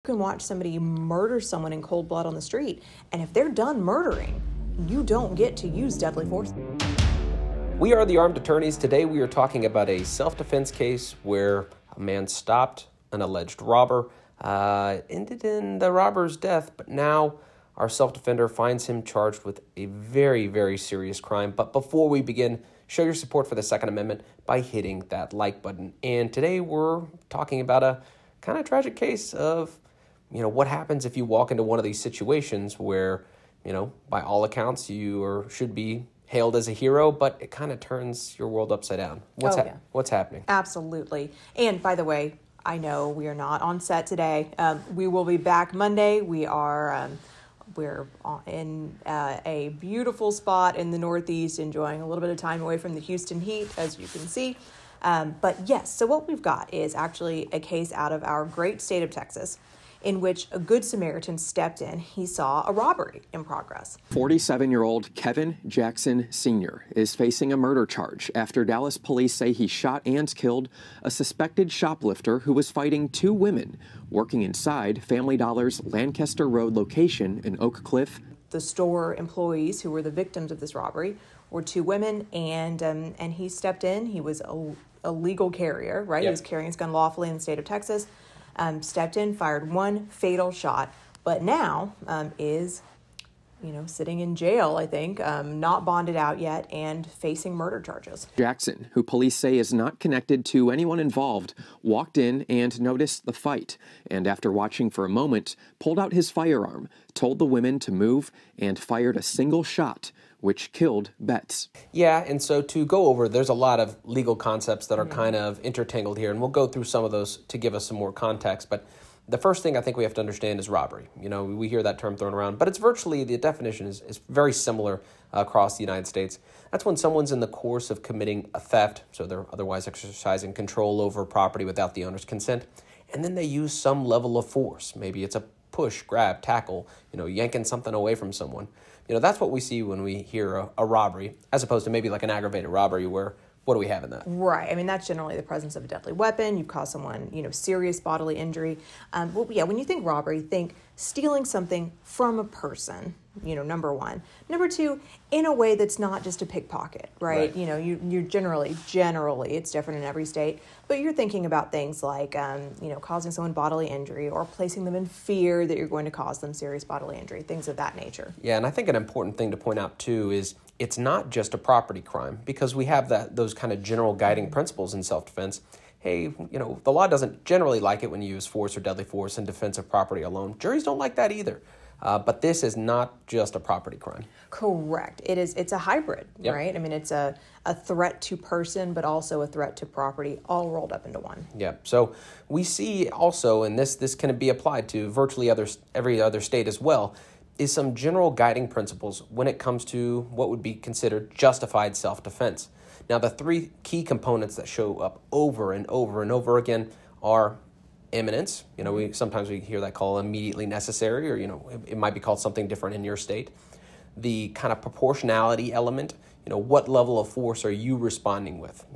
You can watch somebody murder someone in cold blood on the street, and if they're done murdering, you don't get to use deadly force. We are the Armed Attorneys. Today we are talking about a self-defense case where a man stopped an alleged robber, ended in the robber's death, but now our self-defender finds him charged with a very, very serious crime. But before we begin, show your support for the Second Amendment by hitting that like button. And today we're talking about a kind of tragic case of what happens if you walk into one of these situations where, by all accounts, you should be hailed as a hero, but it kind of turns your world upside down. What's happening? Absolutely. And by the way, I know we are not on set today. We will be back Monday. We're in a beautiful spot in the Northeast, enjoying a little bit of time away from the Houston heat, as you can see. But yes, so what we've got is actually a case out of our great state of Texas, in which a good Samaritan stepped in. He saw a robbery in progress. 47-year-old Kevin Jackson Sr. is facing a murder charge after Dallas police say he shot and killed a suspected shoplifter who was fighting two women working inside Family Dollar's Lancaster Road location in Oak Cliff. The store employees who were the victims of this robbery were two women, and he stepped in. He was a legal carrier, right? Yep. He was carrying his gun lawfully in the state of Texas. Stepped in, fired one fatal shot, but now is, sitting in jail, I think, not bonded out yet and facing murder charges. Jackson, who police say is not connected to anyone involved, walked in and noticed the fight, and after watching for a moment, pulled out his firearm, told the women to move, and fired a single shot, which killed Betts. Yeah, and so to go over, there's a lot of legal concepts that are kind of intertangled here, and we'll go through some of those to give us some more context. But the first thing I think we have to understand is robbery. We hear that term thrown around, but it's virtually, the definition is very similar across the United States. That's when someone's in the course of committing a theft, so they're otherwise exercising control over property without the owner's consent, and then they use some level of force. Maybe it's a push, grab, tackle, yanking something away from someone. That's what we see when we hear a robbery, as opposed to maybe like an aggravated robbery where, what do we have in that? Right. I mean, that's generally the presence of a deadly weapon. You've caused someone, serious bodily injury. When you think robbery, think stealing something from a person, number one. Number two, in a way that's not just a pickpocket, right? You're generally, it's different in every state, but you're thinking about things like, causing someone bodily injury or placing them in fear that you're going to cause them serious bodily injury, things of that nature. Yeah, and I think an important thing to point out, too, is it's not just a property crime, because we have those kind of general guiding principles in self-defense. Hey, the law doesn't generally like it when you use force or deadly force in defense of property alone. Juries don't like that either. But this is not just a property crime. Correct. It's a hybrid, yep. Right? I mean, it's a threat to person, but also a threat to property, all rolled up into one. Yeah. So we see also, and this can be applied to virtually every other state as well, is some general guiding principles when it comes to what would be considered justified self-defense. Now, the three key components that show up over and over and over again are imminence. Sometimes we hear that called immediately necessary, or, it might be called something different in your state. The kind of proportionality element, what level of force are you responding with?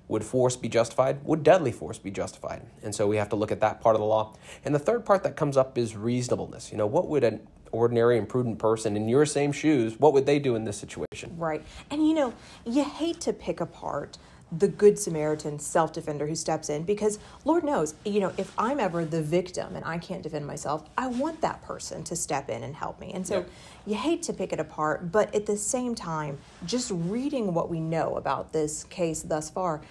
Would force be justified? Would deadly force be justified? And so we have to look at that part of the law. And the third part that comes up is reasonableness. What would an ordinary and prudent person in your same shoes, what would they do in this situation? Right. And you hate to pick apart the good Samaritan self-defender who steps in, because Lord knows, if I'm ever the victim and I can't defend myself, I want that person to step in and help me. And so You hate to pick it apart, but at the same time, just reading what we know about this case thus far,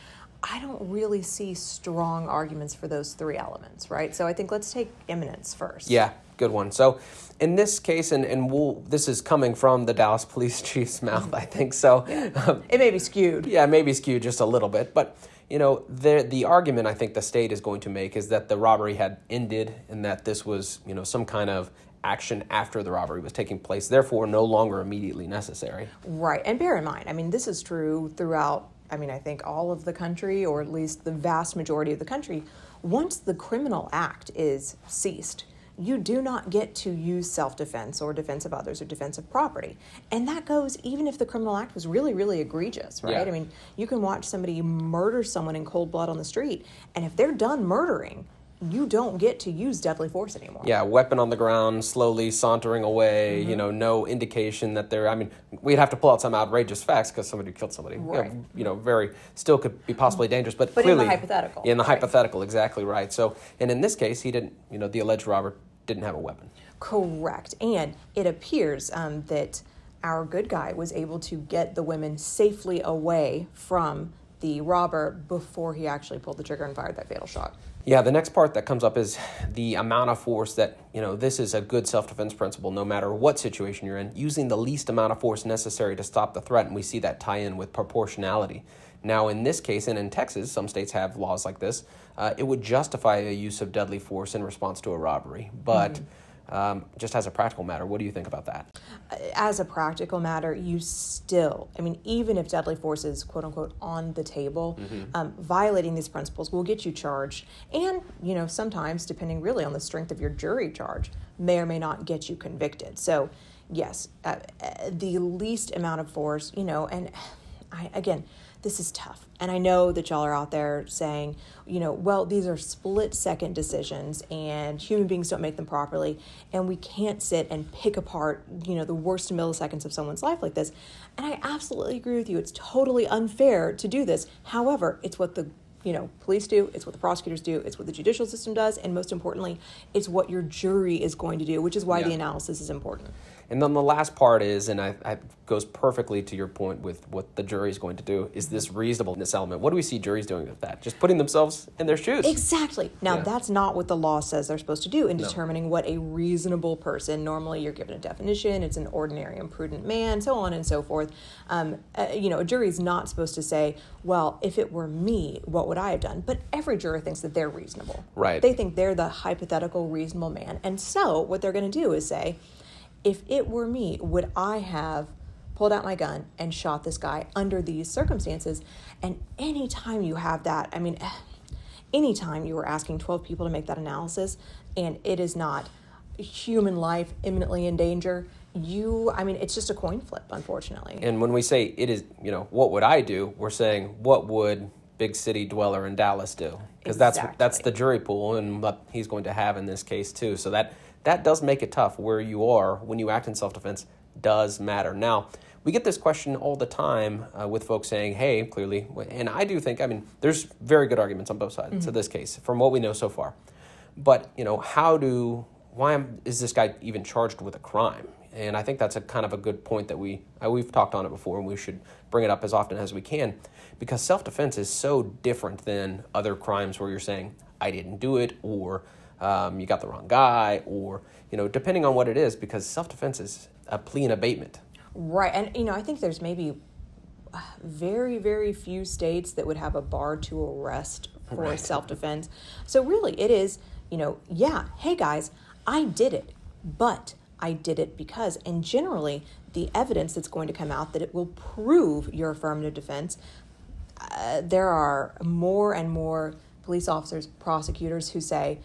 I don't really see strong arguments for those three elements, right? So I think let's take imminence first. Yeah, good one. So in this case, this is coming from the Dallas police chief's mouth, I think. So it may be skewed. Yeah, it may be skewed just a little bit. But, the argument I think the state is going to make is that the robbery had ended and that this was, some kind of action after the robbery was taking place, therefore no longer immediately necessary. Right. And bear in mind, this is true throughout, I think all of the country, or at least the vast majority of the country. Once the criminal act is ceased, you do not get to use self-defense or defense of others or defense of property. And that goes even if the criminal act was really, really egregious, right? Yeah. You can watch somebody murder someone in cold blood on the street, and if they're done murdering, you don't get to use deadly force anymore. Yeah, weapon on the ground, slowly sauntering away, no indication that they're, we'd have to pull out some outrageous facts because somebody killed somebody. Right. Very, still could be possibly dangerous, but But clearly. in the hypothetical. In the right. hypothetical, exactly right. So, and in this case, he didn't, the alleged robber didn't have a weapon. Correct. And it appears that our good guy was able to get the women safely away from the robber before he actually pulled the trigger and fired that fatal shot. Yeah, the next part that comes up is the amount of force that, this is a good self-defense principle no matter what situation you're in, using the least amount of force necessary to stop the threat, and we see that tie in with proportionality. Now, in this case, and in Texas, some states have laws like this, it would justify a use of deadly force in response to a robbery, but just as a practical matter, what do you think about that? As a practical matter, you still, even if deadly force is quote unquote on the table, violating these principles will get you charged. And, sometimes, depending really on the strength of your jury charge, may or may not get you convicted. So, yes, the least amount of force, and again, this is tough. And I know that y'all are out there saying, well, these are split-second decisions and human beings don't make them properly, and we can't sit and pick apart, the worst milliseconds of someone's life like this. And I absolutely agree with you. It's totally unfair to do this. However, it's what the police do, it's what the prosecutors do, it's what the judicial system does, and most importantly, it's what your jury is going to do, which is why the analysis is important. And then the last part is, and I goes perfectly to your point with what the jury is going to do, is this reasonableness element. What do we see juries doing with that? Just putting themselves in their shoes. Exactly. Now, that's not what the law says they're supposed to do in determining what a reasonable person, normally you're given a definition, it's an ordinary and prudent man, so on and so forth. A jury is not supposed to say, well, if it were me, what would I have done? But every juror thinks that they're reasonable. Right. They think they're the hypothetical reasonable man. And so what they're going to do is say, if it were me, would I have pulled out my gun and shot this guy under these circumstances? And anytime you have that, anytime you were asking 12 people to make that analysis and it is not human life imminently in danger, it's just a coin flip, unfortunately. And when we say it is, what would I do? We're saying, what would big city dweller in Dallas do? Because that's the jury pool and what he's going to have in this case too. So that does make it tough. Where you are when you act in self-defense does matter. Now, we get this question all the time with folks saying, hey, clearly, and I do think, there's very good arguments on both sides of this case from what we know so far. But, why is this guy even charged with a crime? And I think that's a kind of a good point that we've talked on it before, and we should bring it up as often as we can, because self-defense is so different than other crimes where you're saying, I didn't do it, or you got the wrong guy, or, depending on what it is, because self-defense is a plea and abatement. Right. And, I think there's maybe very, very few states that would have a bar to arrest for self-defense. So really it is, hey guys, I did it, but I did it because, and generally the evidence that's going to come out that it will prove your affirmative defense, there are more and more police officers, prosecutors who say,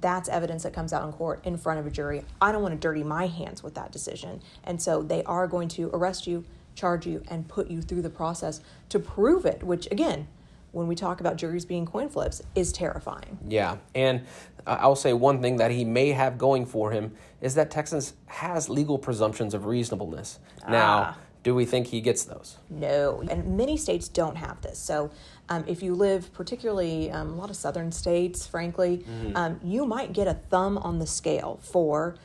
that's evidence that comes out in court in front of a jury. I don't want to dirty my hands with that decision. And so they are going to arrest you, charge you, and put you through the process to prove it, which, again, when we talk about juries being coin flips, is terrifying. Yeah, and I'll say one thing that he may have going for him is that Texas has legal presumptions of reasonableness. Now, do we think he gets those? No, and many states don't have this. So if you live particularly a lot of southern states, frankly, you might get a thumb on the scale for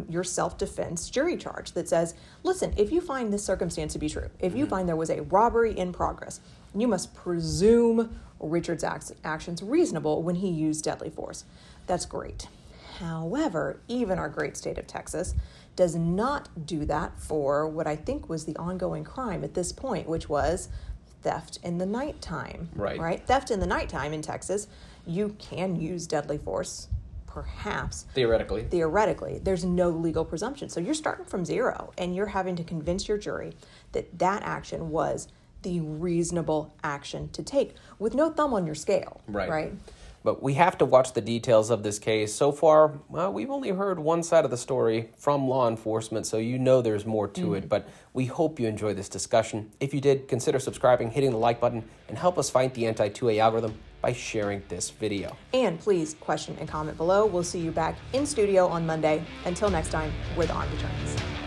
your self-defense jury charge that says, listen, if you find this circumstance to be true, if you find there was a robbery in progress, you must presume Richard's actions reasonable when he used deadly force. That's great. However, even our great state of Texas does not do that for what I think was the ongoing crime at this point, which was theft in the nighttime. Right? Theft in the nighttime in Texas, you can use deadly force, perhaps. Theoretically. There's no legal presumption. So you're starting from zero, and you're having to convince your jury that that action was the reasonable action to take with no thumb on your scale. Right? But we have to watch the details of this case. So far, well, we've only heard one side of the story from law enforcement, so there's more to it. But we hope you enjoy this discussion. If you did, consider subscribing, hitting the like button, and help us fight the anti-2A algorithm. by sharing this video. And please question and comment below. We'll see you back in studio on Monday. Until next time, where the arm returns.